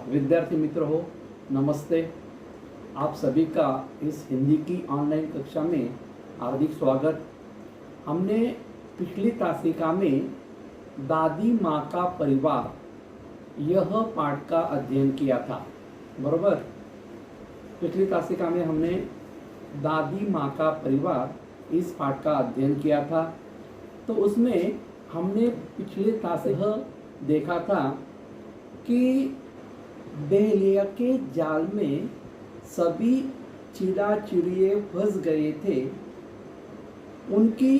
विद्यार्थी मित्र हो, नमस्ते। आप सभी का इस हिंदी की ऑनलाइन कक्षा में हार्दिक स्वागत। हमने पिछली तासिका में दादी माँ का परिवार यह पाठ का अध्ययन किया था, बरोबर। पिछली तासिका में हमने दादी माँ का परिवार इस पाठ का अध्ययन किया था। तो उसमें हमने पिछले तासिका देखा था कि बहेलिया के जाल में सभी चिड़ा चिड़िए फंस गए थे। उनकी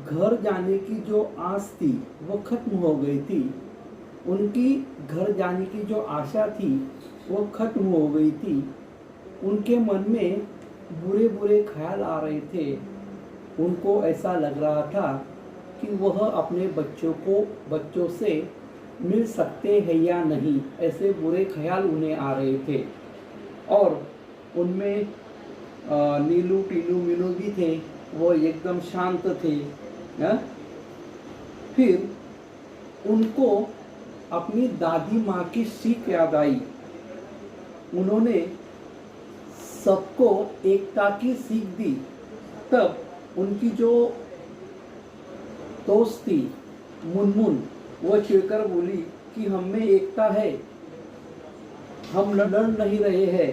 घर जाने की जो आस थी वो खत्म हो गई थी। उनकी घर जाने की जो आशा थी वो खत्म हो गई थी। उनके मन में बुरे बुरे ख्याल आ रहे थे। उनको ऐसा लग रहा था कि वह अपने बच्चों से मिल सकते हैं या नहीं, ऐसे बुरे ख्याल उन्हें आ रहे थे। और उनमें नीलू टीलू मीनू भी थे, वो एकदम शांत थे। फिर उनको अपनी दादी माँ की सीख याद आई। उन्होंने सबको एकता की सीख दी। तब उनकी जो दोस्त थी मुनमुन, वो चिढ़कर बोली कि हम में एकता है, हम लड़ नहीं रहे हैं,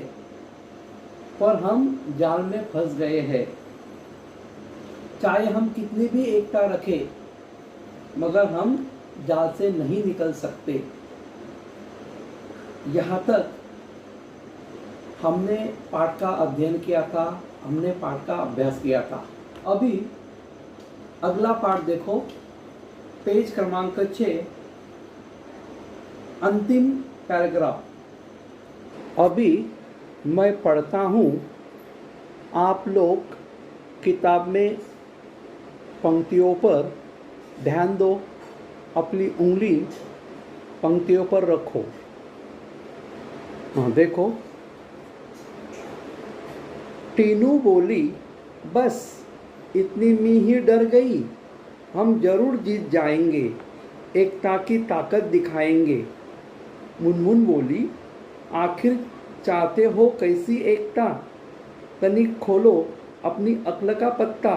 पर हम जाल में फंस गए हैं। चाहे हम कितनी भी एकता रखें, मगर हम जाल से नहीं निकल सकते। यहाँ तक हमने पाठ का अध्ययन किया था, हमने पाठ का अभ्यास किया था। अभी अगला पाठ देखो, पेज क्रमांक 6, अंतिम पैराग्राफ। अभी मैं पढ़ता हूँ, आप लोग किताब में पंक्तियों पर ध्यान दो, अपनी उंगली पंक्तियों पर रखो। हाँ देखो, टीनू बोली, बस इतनी में ही डर गई, हम जरूर जीत जाएंगे, एकता की ताकत दिखाएंगे। मुनमुन बोली, आखिर चाहते हो कैसी एकता, तनिक खोलो अपनी अक्ल का पत्ता।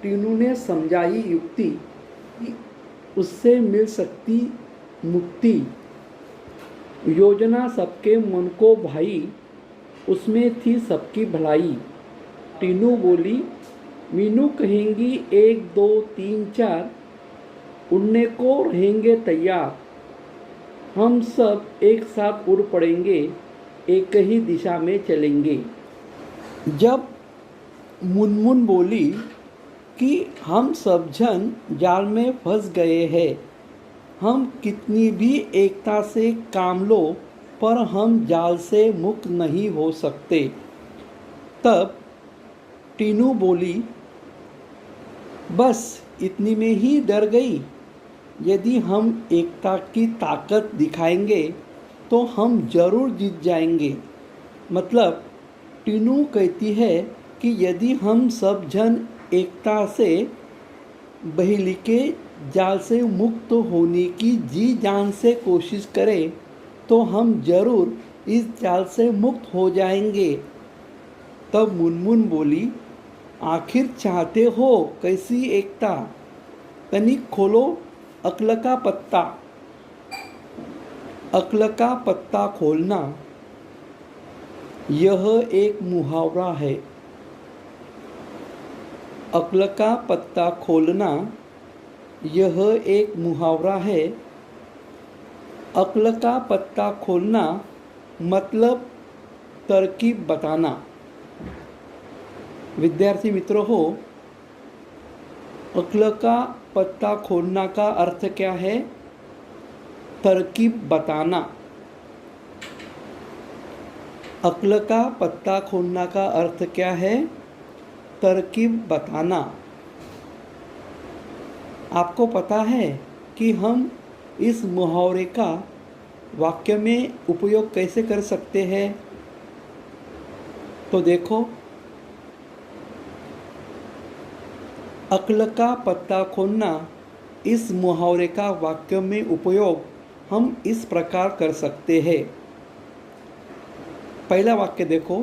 टीनू ने समझाई युक्ति कि उससे मिल सकती मुक्ति। योजना सबके मन को भाई, उसमें थी सबकी भलाई। टीनू बोली, मीनू कहेंगी 1 2 3 4, उड़ने को रहेंगे तैयार। हम सब एक साथ उड़ पड़ेंगे, एक ही दिशा में चलेंगे। जब मुनमुन बोली कि हम सब जन जाल में फंस गए हैं, हम कितनी भी एकता से काम लो, पर हम जाल से मुक्त नहीं हो सकते। तब टीनू बोली, बस इतनी में ही डर गई, यदि हम एकता की ताकत दिखाएंगे तो हम जरूर जीत जाएंगे। मतलब टीनू कहती है कि यदि हम सब जन एकता से बहेली के जाल से मुक्त होने की जी जान से कोशिश करें तो हम जरूर इस जाल से मुक्त हो जाएंगे। तब मुनमुन बोली, आखिर चाहते हो कैसी एकता, तनिक खोलो अक्ल का पत्ता। अक्ल का पत्ता खोलना यह एक मुहावरा है। अक्ल का पत्ता खोलना यह एक मुहावरा है। अक्ल का पत्ता खोलना मतलब तरकीब बताना। विद्यार्थी मित्रों हो, अक्ल का पत्ता खोलना का अर्थ क्या है? तरकीब बताना। अक्ल का पत्ता खोलना का अर्थ क्या है? तरकीब बताना। आपको पता है कि हम इस मुहावरे का वाक्य में उपयोग कैसे कर सकते हैं? तो देखो, अक्ल का पत्ता खोलना, इस मुहावरे का वाक्य में उपयोग हम इस प्रकार कर सकते हैं। पहला वाक्य देखो,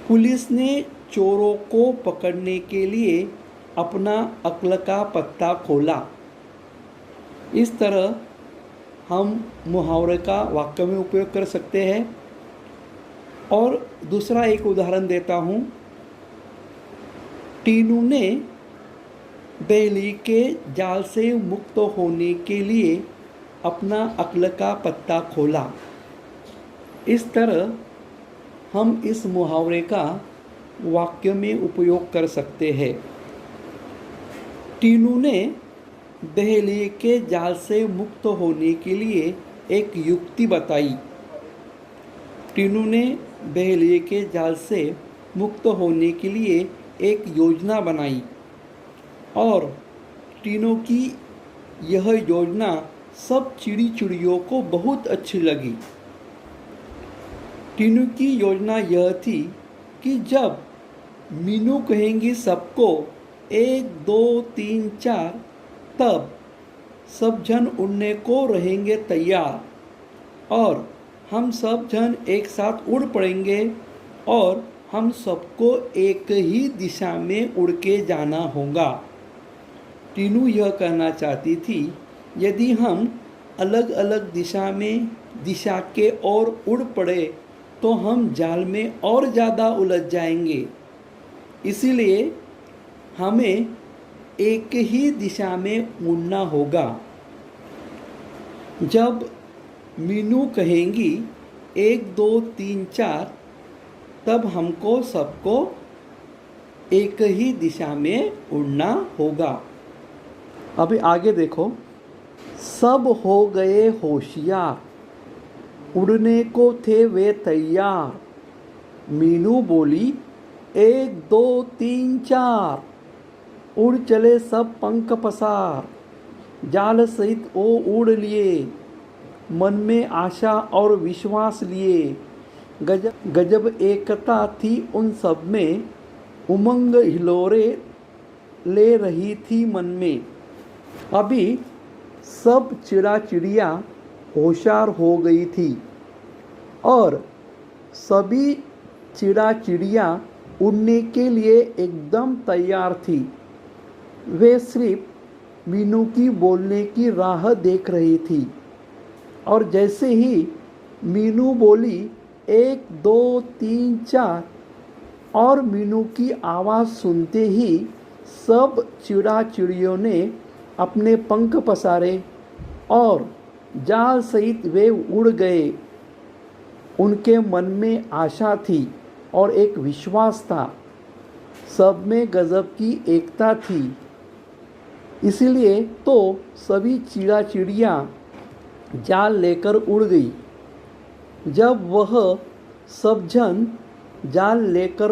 पुलिस ने चोरों को पकड़ने के लिए अपना अक्ल का पत्ता खोला। इस तरह हम मुहावरे का वाक्य में उपयोग कर सकते हैं। और दूसरा एक उदाहरण देता हूँ। टीनू ने बिल्ली के जाल से मुक्त होने के लिए अपना अक्ल का पत्ता खोला। इस तरह हम इस मुहावरे का वाक्य में उपयोग कर सकते हैं। टीनू ने बिल्ली के जाल से मुक्त होने के लिए एक युक्ति बताई। टीनू ने बिल्ली के जाल से मुक्त होने के लिए एक योजना बनाई और टीनू की यह योजना सब चिड़ी चिड़ियों को बहुत अच्छी लगी। टीनू की योजना यह थी कि जब मीनू कहेंगी सबको 1 2 3 4, तब सब जन उड़ने को रहेंगे तैयार और हम सब जन एक साथ उड़ पड़ेंगे और हम सबको एक ही दिशा में उड़ के जाना होगा। टीनू यह कहना चाहती थी, यदि हम अलग अलग दिशा के ओर उड़ पड़े तो हम जाल में और ज़्यादा उलझ जाएंगे। इसीलिए हमें एक ही दिशा में उड़ना होगा। जब मीनू कहेंगी 1 2 3 4, तब हमको सबको एक ही दिशा में उड़ना होगा। अभी आगे देखो, सब हो गए होशियार, उड़ने को थे वे तैयार। मीनू बोली 1 2 3 4, उड़ चले सब पंख पसार। जाल सहित वो उड़ लिए, मन में आशा और विश्वास लिए। गजब एकता थी उन सब में, उमंग हिलोरे ले रही थी मन में। अभी सब चिड़ा चिड़िया होशियार हो गई थी और सभी चिड़ा चिड़िया उड़ने के लिए एकदम तैयार थी। वे सिर्फ मीनू की बोलने की राह देख रही थी और जैसे ही मीनू बोली 1 2 3 4 और मीनू की आवाज़ सुनते ही सब चिड़ा चिड़ियों ने अपने पंख पसारे और जाल सहित वे उड़ गए। उनके मन में आशा थी और एक विश्वास था। सब में गजब की एकता थी। इसलिए तो सभी चिड़ा चिड़िया जाल लेकर उड़ गई। जब वह सब जन जाल लेकर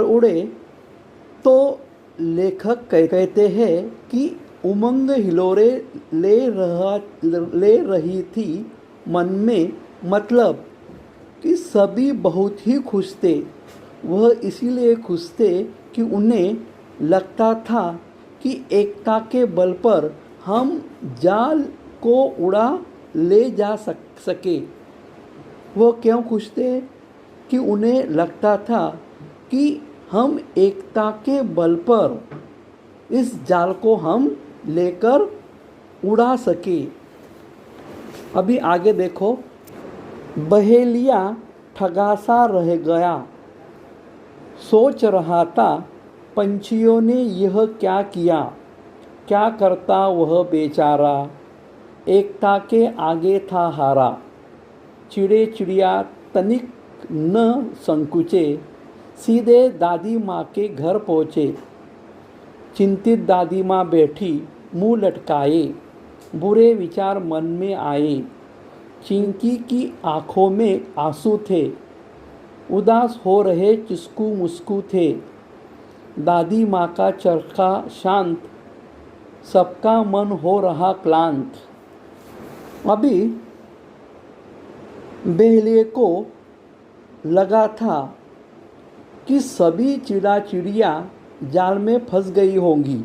उड़े तो लेखक कहते हैं कि उमंग हिलोरे ले रही थी मन में, मतलब कि सभी बहुत ही खुश थे। वह इसीलिए खुश थे कि उन्हें लगता था कि एकता के बल पर हम जाल को उड़ा ले जा सके। वो क्यों खुश थे? कि उन्हें लगता था कि हम एकता के बल पर इस जाल को हम लेकर उड़ा सके। अभी आगे देखो, बहेलिया ठगासा रह गया, सोच रहा था पंछियों ने यह क्या किया। क्या करता वह बेचारा, एकता के आगे था हारा। चिड़े चिड़िया तनिक न संकुचे, सीधे दादी माँ के घर पहुँचे। चिंतित दादी माँ बैठी मुँह लटकाए, बुरे विचार मन में आए। चिंकी की आँखों में आंसू थे, उदास हो रहे चिस्कू मुस्कू थे। दादी माँ का चरखा शांत, सबका मन हो रहा क्लांत। अभी बहेलिये को लगा था कि सभी चिड़ा चिड़िया जाल में फंस गई होंगी।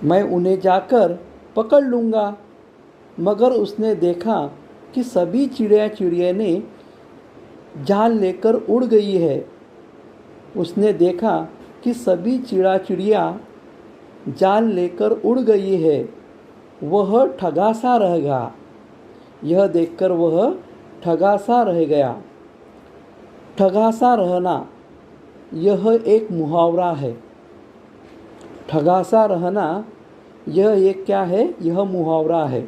मैं उन्हें जाकर पकड़ लूँगा। मगर उसने देखा कि सभी चिड़िया ने जाल लेकर उड़ गई है। उसने देखा कि सभी चिड़िया जाल लेकर उड़ गई है। वह ठगा सा रह गया। यह देखकर वह ठगा सा रह गया। ठगा सा रहना यह एक मुहावरा है। ठगा सा रहना यह एक क्या है? यह मुहावरा है।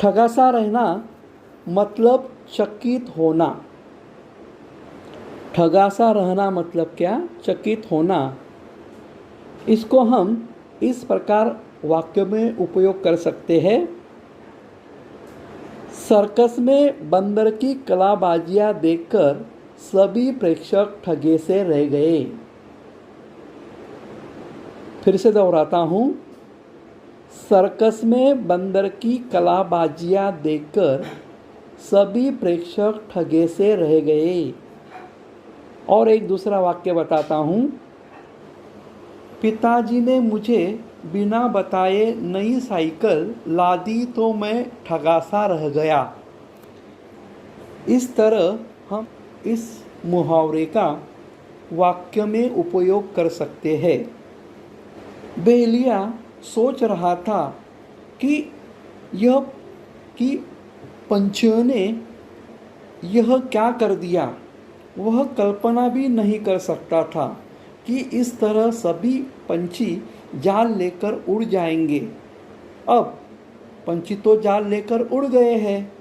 ठगा सा रहना मतलब चकित होना। ठगा सा रहना मतलब क्या? चकित होना। इसको हम इस प्रकार वाक्य में उपयोग कर सकते हैं। सर्कस में बंदर की कलाबाजियां देखकर सभी प्रेक्षक ठगे से रह गए। फिर से दोहराता हूँ। सर्कस में बंदर की कलाबाजियां देखकर सभी प्रेक्षक ठगे से रह गए। और एक दूसरा वाक्य बताता हूँ। पिताजी ने मुझे बिना बताए नई साइकिल ला दी तो मैं ठगा सा रह गया। इस तरह हम इस मुहावरे का वाक्य में उपयोग कर सकते हैं। बेलिया सोच रहा था कि पंछियों ने यह क्या कर दिया। वह कल्पना भी नहीं कर सकता था कि इस तरह सभी पंछी जाल लेकर उड़ जाएंगे। अब पंछी तो जाल लेकर उड़ गए हैं।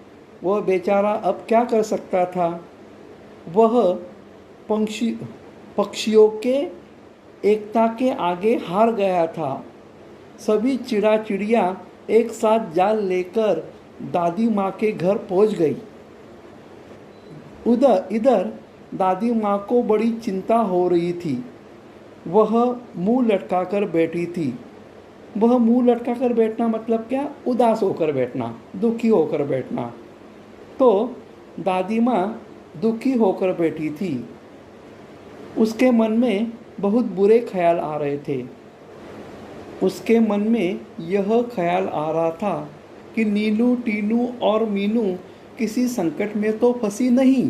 वह बेचारा अब क्या कर सकता था? वह पक्षियों के एकता के आगे हार गया था। सभी चिड़िया एक साथ जाल लेकर दादी माँ के घर पहुँच गई। इधर दादी माँ को बड़ी चिंता हो रही थी। वह मुंह लटकाकर बैठी थी। वह मुंह लटकाकर बैठना मतलब क्या? उदास होकर बैठना, दुखी होकर बैठना। तो दादी माँ दुखी होकर बैठी थी। उसके मन में बहुत बुरे ख्याल आ रहे थे। उसके मन में यह ख्याल आ रहा था कि नीलू, टीनू और मीनू किसी संकट में तो फंसी नहीं।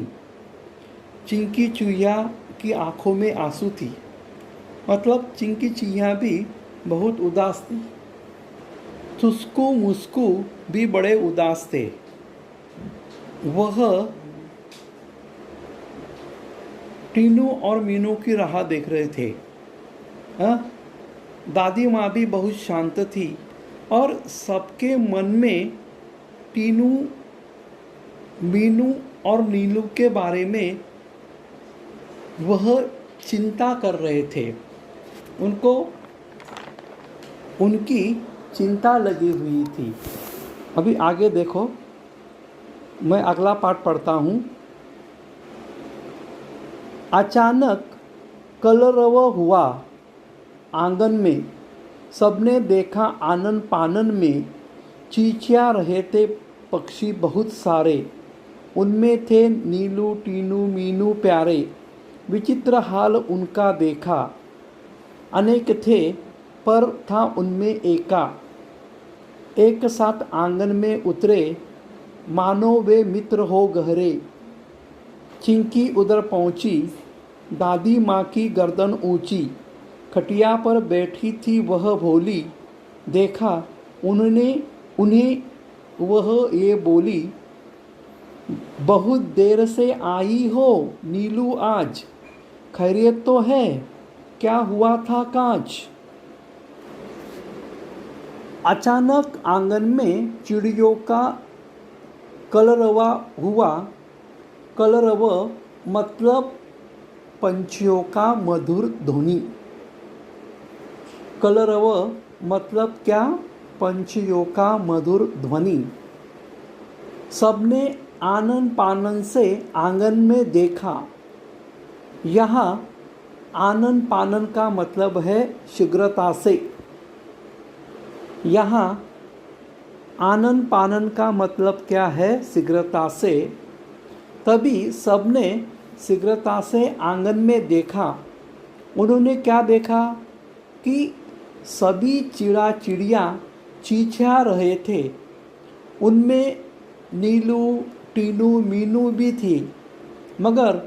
चिंकी चूहिया की आंखों में आंसू थी। मतलब चिंकी चूहिया भी बहुत उदास थी। तुस्कू मुस्कू भी बड़े उदास थे। वह टीनू और मीनू की राह देख रहे थे। दादी माँ भी बहुत शांत थी और सबके मन में टीनू, मीनू और नीलू के बारे में वह चिंता कर रहे थे। उनको उनकी चिंता लगी हुई थी। अभी आगे देखो, मैं अगला पाठ पढ़ता हूँ। अचानक कलरव हुआ आंगन में। सबने देखा आनन पानन में चींचिया रहे थे पक्षी बहुत सारे। उनमें थे नीलू, टीनू, मीनू प्यारे। विचित्र हाल उनका देखा। अनेक थे पर था उनमें एका। एक साथ आंगन में उतरे मानो वे मित्र हो गहरे। चिंकी उधर पहुंची, दादी माँ की गर्दन ऊंची। खटिया पर बैठी थी वह भोली। देखा उन्हें वह ये बोली, बहुत देर से आई हो नीलू आज, खैरियत तो है? क्या हुआ था काज? अचानक आंगन में चिड़ियों का कलरव हुआ। कलरव मतलब पंछियों का मधुर ध्वनि। कलरव मतलब क्या? पंछियों का मधुर ध्वनि। सबने आनन पानन से आंगन में देखा। यहाँ आनन पानन का मतलब है शीघ्रता से। यहाँ आनन पानन का मतलब क्या है? शीघ्रता से। तभी सबने शीघ्रता से आंगन में देखा। उन्होंने क्या देखा कि सभी चिड़िया चींचिया रहे थे उनमें नीलू, टीनू, मीनू भी थी, मगर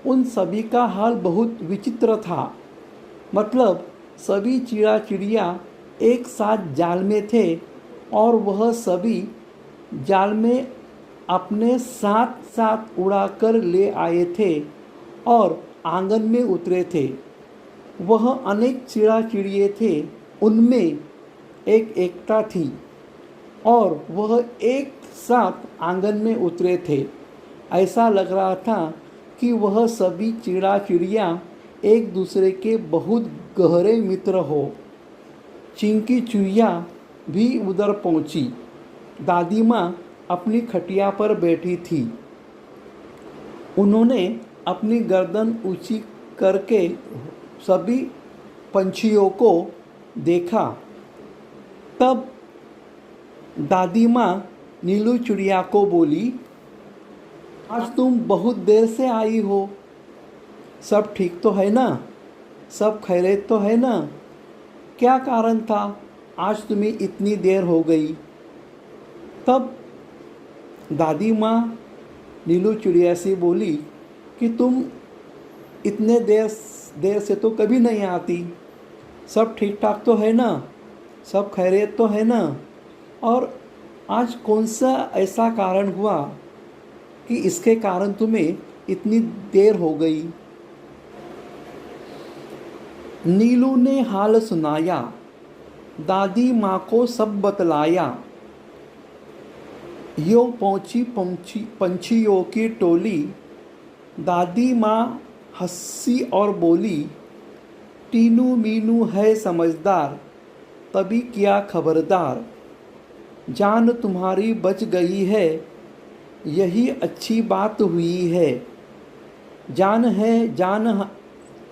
उन सभी का हाल बहुत विचित्र था। मतलब सभी चिड़ा चिड़िया एक साथ जाल में थे और वह सभी जाल में अपने साथ साथ उड़ाकर ले आए थे और आंगन में उतरे थे। वह अनेक चिड़ा चिड़िए थे, उनमें एक एकता थी और वह एक साथ आंगन में उतरे थे। ऐसा लग रहा था कि वह सभी चिड़ा चिड़िया एक दूसरे के बहुत गहरे मित्र हो। चिंकी चुईया भी उधर पहुंची। दादी माँ अपनी खटिया पर बैठी थी। उन्होंने अपनी गर्दन ऊंची करके सभी पंछियों को देखा। तब दादी माँ नीलू चिड़िया को बोली, आज तुम बहुत देर से आई हो, सब ठीक तो है ना? सब खैरियत तो है ना? क्या कारण था आज तुम्हें इतनी देर हो गई? तब दादी माँ नीलू चिड़िया से बोली कि तुम इतने देर से तो कभी नहीं आती। सब ठीक ठाक तो है ना? सब खैरियत तो है ना? और आज कौन सा ऐसा कारण हुआ कि इसके कारण तुम्हें इतनी देर हो गई? नीलू ने हाल सुनाया। दादी माँ को सब बतलाया। यो पहुंची पंछियों की टोली। दादी माँ हंसी और बोली, टीनू मीनू है समझदार, तभी किया खबरदार। जान तुम्हारी बच गई है, यही अच्छी बात हुई है।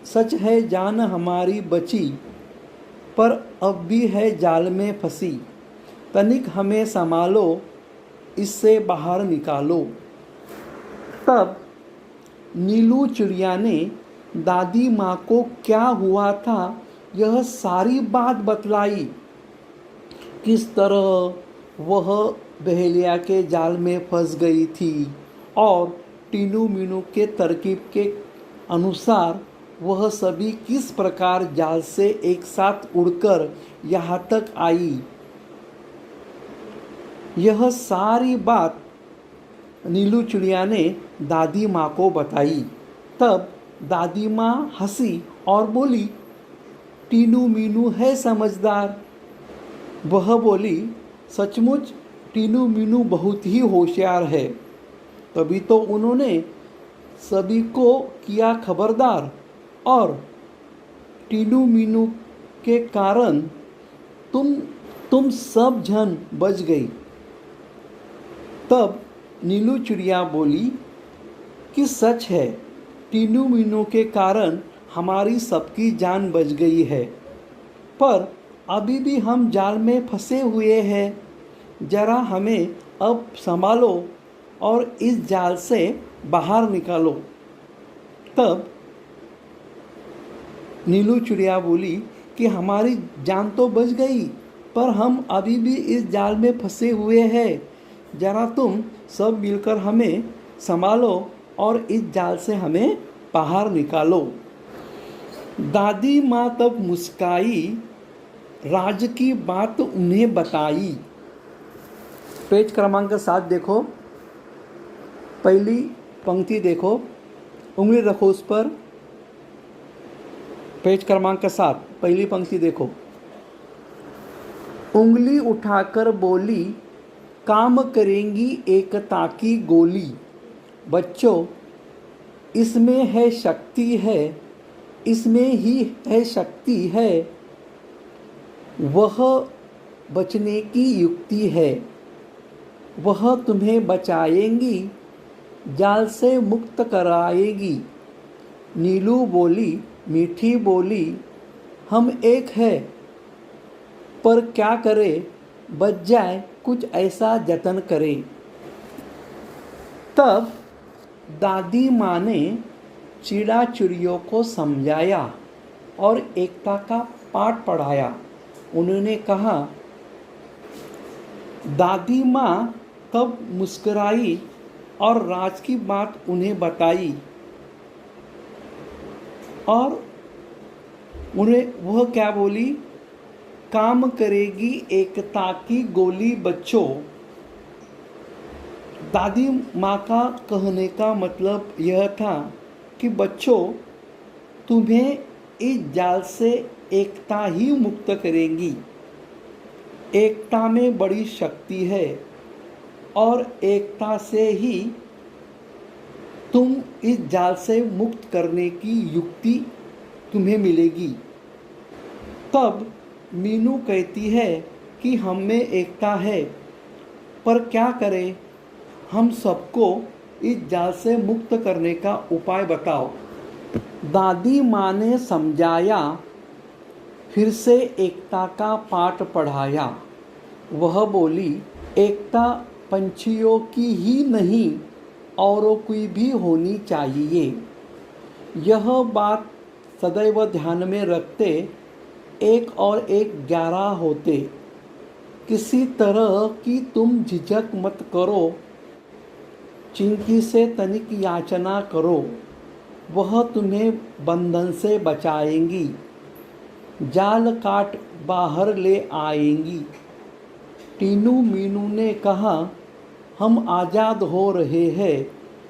सच है जान हमारी बची, पर अब भी है जाल में फंसी। तनिक हमें संभालो, इससे बाहर निकालो। तब नीलू चिड़िया ने दादी माँ को क्या हुआ था यह सारी बात बतलाई। किस तरह वह बहेलिया के जाल में फंस गई थी और टीनू मीनू के तरकीब के अनुसार वह सभी किस प्रकार जाल से एक साथ उड़कर यहाँ तक आई। यह सारी बात नीलू चिड़िया ने दादी माँ को बताई। तब दादी माँ हंसी और बोली, टीनू मीनू है समझदार। वह बोली, सचमुच टीनू मीनू बहुत ही होशियार है, तभी तो उन्होंने सभी को किया खबरदार और टीनू मीनू के कारण तुम सब जन बच गई। तब नीलू चिड़िया बोली कि सच है, टीनू मीनू के कारण हमारी सबकी जान बच गई है, पर अभी भी हम जाल में फंसे हुए हैं। जरा हमें अब संभालो और इस जाल से बाहर निकालो। तब नीलू चिड़िया बोली कि हमारी जान तो बच गई, पर हम अभी भी इस जाल में फंसे हुए हैं। जरा तुम सब मिलकर हमें संभालो और इस जाल से हमें बाहर निकालो। दादी माँ तब मुस्काई, राज की बात उन्हें बताई। पेज क्रमांक 7 देखो, पहली पंक्ति देखो, उंगली रखो उस पर। पेज क्रमांक 7 पहली पंक्ति देखो। उंगली उठाकर बोली, काम करेंगी एकता की गोली। बच्चों, इसमें है शक्ति है, इसमें ही है शक्ति है। वह बचने की युक्ति है, वह तुम्हें बचाएंगी, जाल से मुक्त कराएगी। नीलू बोली, मीठी बोली, हम एक है, पर क्या करे, बच जाए कुछ ऐसा जतन करे। तब दादी माँ ने चिड़ा चिड़ियों को समझाया और एकता का पाठ पढ़ाया। उन्होंने कहा, दादी माँ तब मुस्कुराई और राज की बात उन्हें बताई और उन्हें वह क्या बोली, काम करेगी एकता की गोली बच्चों। दादी माँ का कहने का मतलब यह था कि बच्चों, तुम्हें इस जाल से एकता ही मुक्त करेंगी। एकता में बड़ी शक्ति है और एकता से ही तुम इस जाल से मुक्त करने की युक्ति तुम्हें मिलेगी। तब मीनू कहती है कि हम में एकता है, पर क्या करें, हम सबको इस जाल से मुक्त करने का उपाय बताओ। दादी माँ ने समझाया, फिर से एकता का पाठ पढ़ाया। वह बोली, एकता पंछियों की ही नहीं औरों की भी होनी चाहिए। यह बात सदैव ध्यान में रखते 1 और 1 11 होते। किसी तरह की तुम झिझक मत करो, चिंकी से तनिक याचना करो, वह तुम्हें बंधन से बचाएंगी, जाल काट बाहर ले आएंगी। टीनू मीनू ने कहा, हम आज़ाद हो रहे हैं।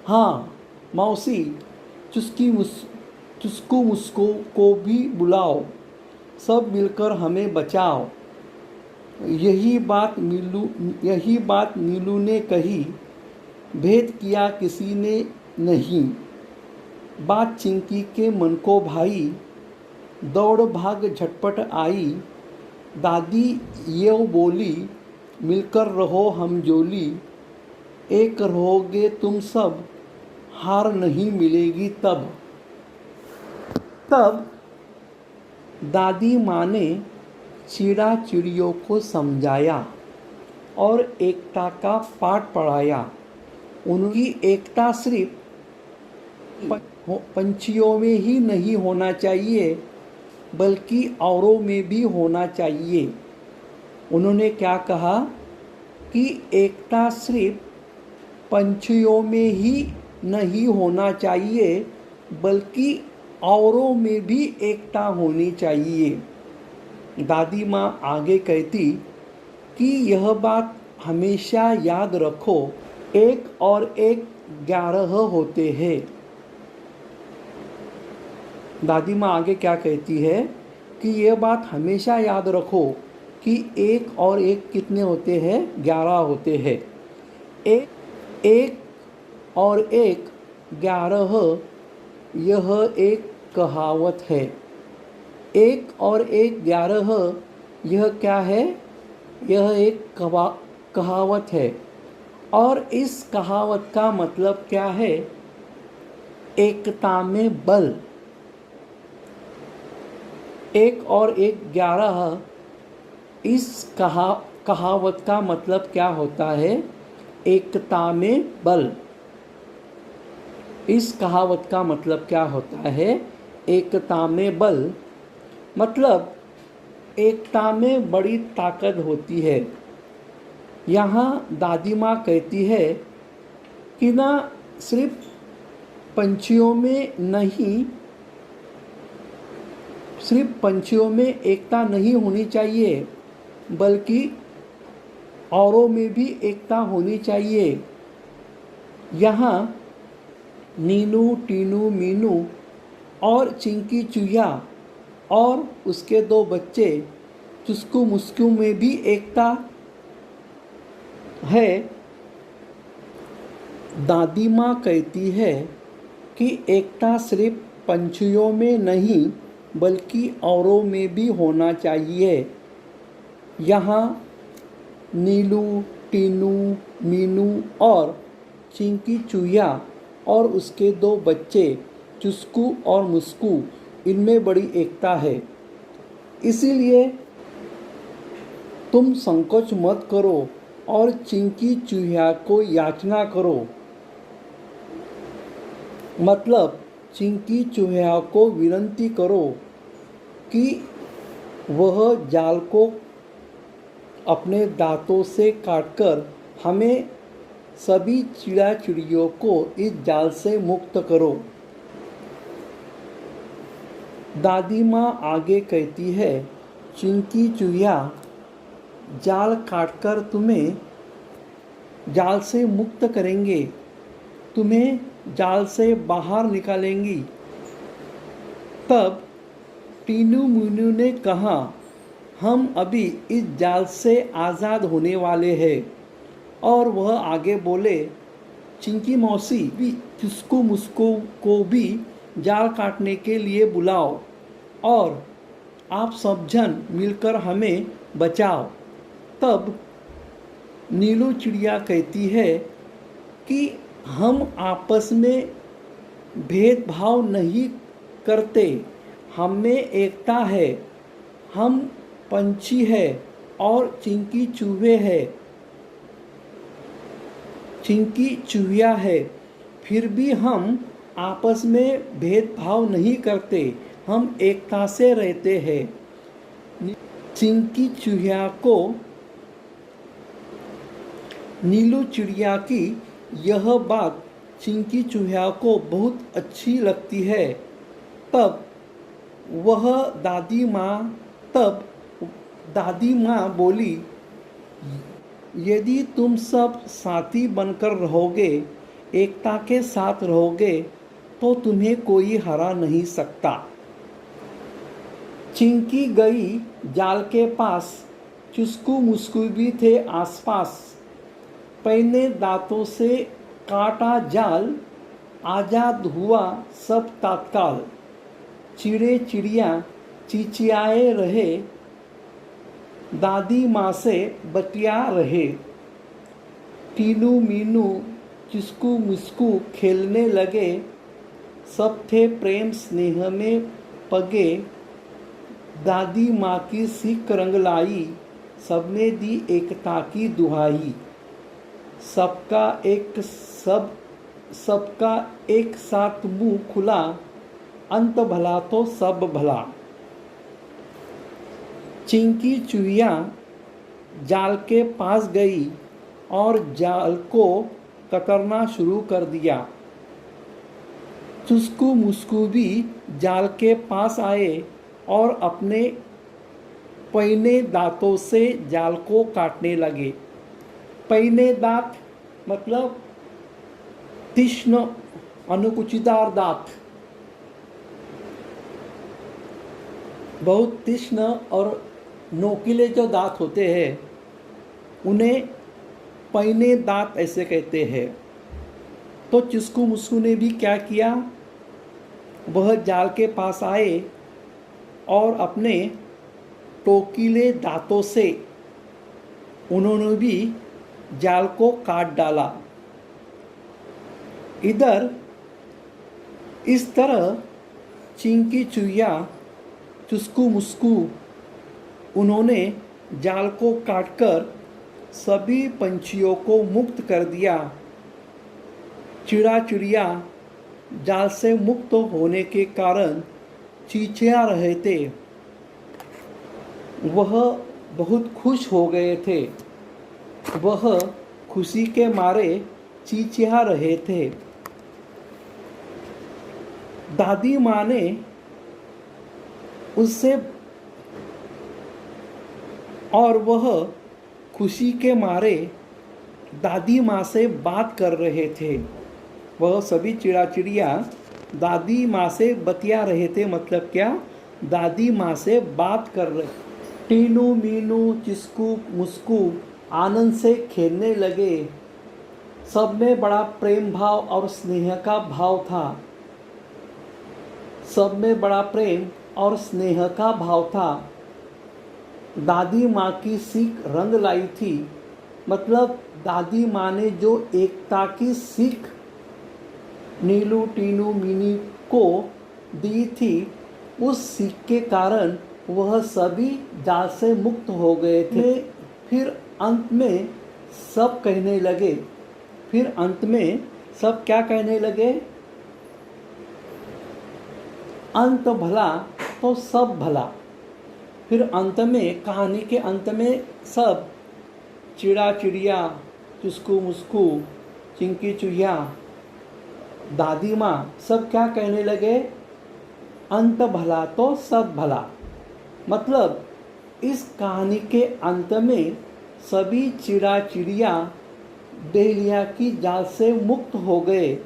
हाँ मौसी, चुस्कू मुस्को को भी बुलाओ, सब मिलकर हमें बचाओ। यही बात नीलू ने कही, भेद किया किसी ने नहीं। बात चिंकी के मन को भाई, दौड़ भाग झटपट आई। दादी ये बोली, मिलकर रहो हम जोली, एक रहोगे तुम सब, हार नहीं मिलेगी तब। दादी माँ ने चिड़ा चिड़ियों को समझाया और एकता का पाठ पढ़ाया। उनकी एकता सिर्फ पंछियों में ही नहीं होना चाहिए, बल्कि औरों में भी होना चाहिए। उन्होंने क्या कहा कि एकता सिर्फ पंछियों में ही नहीं होना चाहिए, बल्कि औरों में भी एकता होनी चाहिए। दादी माँ आगे कहती कि यह बात हमेशा याद रखो, 1 और 1 11 होते हैं। दादी माँ आगे क्या कहती है कि यह बात हमेशा याद रखो कि 1 और 1 कितने होते हैं, 11 होते हैं। 1 और 1 11, यह एक कहावत है। 1 और 1 11, यह क्या है, यह एक कहावत है। और इस कहावत का मतलब क्या है, एकता में बल। 1 और 1 11, इस कहावत का मतलब क्या होता है, एकता में बल। इस कहावत का मतलब क्या होता है, एकता में बल। मतलब एकता में बड़ी ताकत होती है। यहाँ दादी माँ कहती है कि ना सिर्फ पंछियों में एकता नहीं होनी चाहिए, बल्कि औरों में भी एकता होनी चाहिए। यहाँ नीनू, टीनू, मीनू और चिंकी चूहिया और उसके 2 बच्चे चुस्कू मुस्कू में भी एकता है। दादी माँ कहती है कि एकता सिर्फ पंछियों में नहीं, बल्कि औरों में भी होना चाहिए। यहाँ नीलू, टीनू, मीनू और चिंकी चूहिया और उसके 2 बच्चे चुस्कू और मुस्कू, इनमें बड़ी एकता है। इसीलिए तुम संकोच मत करो और चिंकी चूहिया को याचना करो। मतलब चिंकी चूहिया को विनती करो कि वह जाल को अपने दांतों से काटकर हमें सभी चिड़ा चिड़ियों को इस जाल से मुक्त करो। दादी माँ आगे कहती है, चिंकी चूहिया जाल काटकर तुम्हें जाल से मुक्त करेंगे, तुम्हें जाल से बाहर निकालेंगी। तब टीनू मीनू ने कहा, हम अभी इस जाल से आज़ाद होने वाले हैं। और वह आगे बोले, चिंकी मौसी भी किसको मुझको को भी जाल काटने के लिए बुलाओ और आप सब जन मिलकर हमें बचाओ। तब नीलू चिड़िया कहती है कि हम आपस में भेदभाव नहीं करते, हम में एकता है, हम पंछी है और चिंकी चूहे है, चिंकी चूहिया है, फिर भी हम आपस में भेदभाव नहीं करते, हम एकता से रहते हैं। चिंकी चूहिया को नीलू चिड़िया की यह बात चिंकी चूहिया को बहुत अच्छी लगती है। तब दादी माँ बोली, यदि तुम सब साथी बनकर रहोगे, एकता के साथ रहोगे, तो तुम्हें कोई हरा नहीं सकता। चिंकी गई जाल के पास, चुस्कू मुस्कू भी थे आसपास। पहने दांतों से काटा जाल, आजाद हुआ सब तत्काल। चिड़े चिड़िया चिचियाए रहे, दादी माँ से बतिया रहे। टीनू मीनू चिस्कू मुस्कू खेलने लगे, सब थे प्रेम स्नेह में पगे। दादी माँ की सीख रंग लाई, सबने दी एकता की दुहाई। सबका एक साथ मुंह खुला, अंत भला तो सब भला। चिंकी चूहिया जाल के पास गई और जाल को कतरना शुरू कर दिया। चुस्कू मुस्कू भी जाल के पास आए और अपने पहने दांतों से जाल को काटने लगे। पहने दांत मतलब तीक्ष्ण अनुकुचिदार दांत, बहुत तीक्ष्ण और नोकीले जो दांत होते हैं उन्हें पहने दांत ऐसे कहते हैं। तो चिस्कू मुस्कू ने भी क्या किया, वह जाल के पास आए और अपने टोकीले दांतों से उन्होंने भी जाल को काट डाला। इधर इस तरह चिंकी चूहिया चुस्कू मुस्कू उन्होंने जाल को काटकर सभी पंछियों को मुक्त कर दिया। चिड़ा चिड़िया जाल से मुक्त होने के कारण चिचिया रहे थे, वह बहुत खुश हो गए थे, वह खुशी के मारे चिचिया रहे थे। दादी माँ ने उससे और वह खुशी के मारे दादी माँ से बात कर रहे थे। वह सभी चिड़ा चिड़िया दादी माँ से बतिया रहे थे, मतलब क्या, दादी माँ से बात कर रहे। टीनू मीनू चिस्कू मुस्कू आनंद से खेलने लगे, सब में बड़ा प्रेम भाव और स्नेह का भाव था, सब में बड़ा प्रेम और स्नेह का भाव था। दादी माँ की सीख रंग लाई थी, मतलब दादी माँ ने जो एकता की सीख नीलू टीनू मीनी को दी थी, उस सीख के कारण वह सभी जाल से मुक्त हो गए थे। फिर अंत में सब कहने लगे, फिर अंत में सब क्या कहने लगे, अंत भला तो सब भला। फिर अंत में, कहानी के अंत में सब चिड़ा चिड़िया चुस्कू मुस्कू चिंकी चुहिया, दादी माँ सब क्या कहने लगे, अंत भला तो सब भला। मतलब इस कहानी के अंत में सभी चिड़ा चिड़िया डेलिया की जाल से मुक्त हो गए,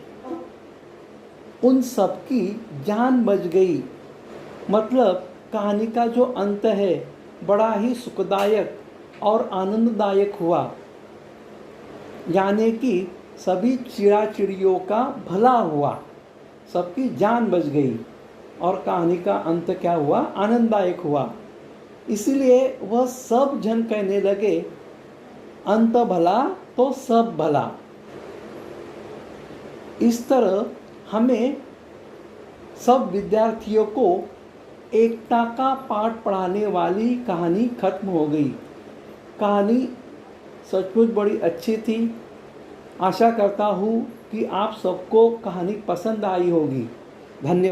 उन सब की जान बच गई। मतलब कहानी का जो अंत है बड़ा ही सुखदायक और आनंददायक हुआ, यानी कि सभी चिड़ा चिड़ियों का भला हुआ, सबकी जान बच गई और कहानी का अंत क्या हुआ, आनंददायक हुआ। इसलिए वह सब जन कहने लगे, अंत भला तो सब भला। इस तरह हमें सब विद्यार्थियों को एकता का पाठ पढ़ाने वाली कहानी खत्म हो गई। कहानी सचमुच बड़ी अच्छी थी। आशा करता हूँ कि आप सबको कहानी पसंद आई होगी। धन्यवाद।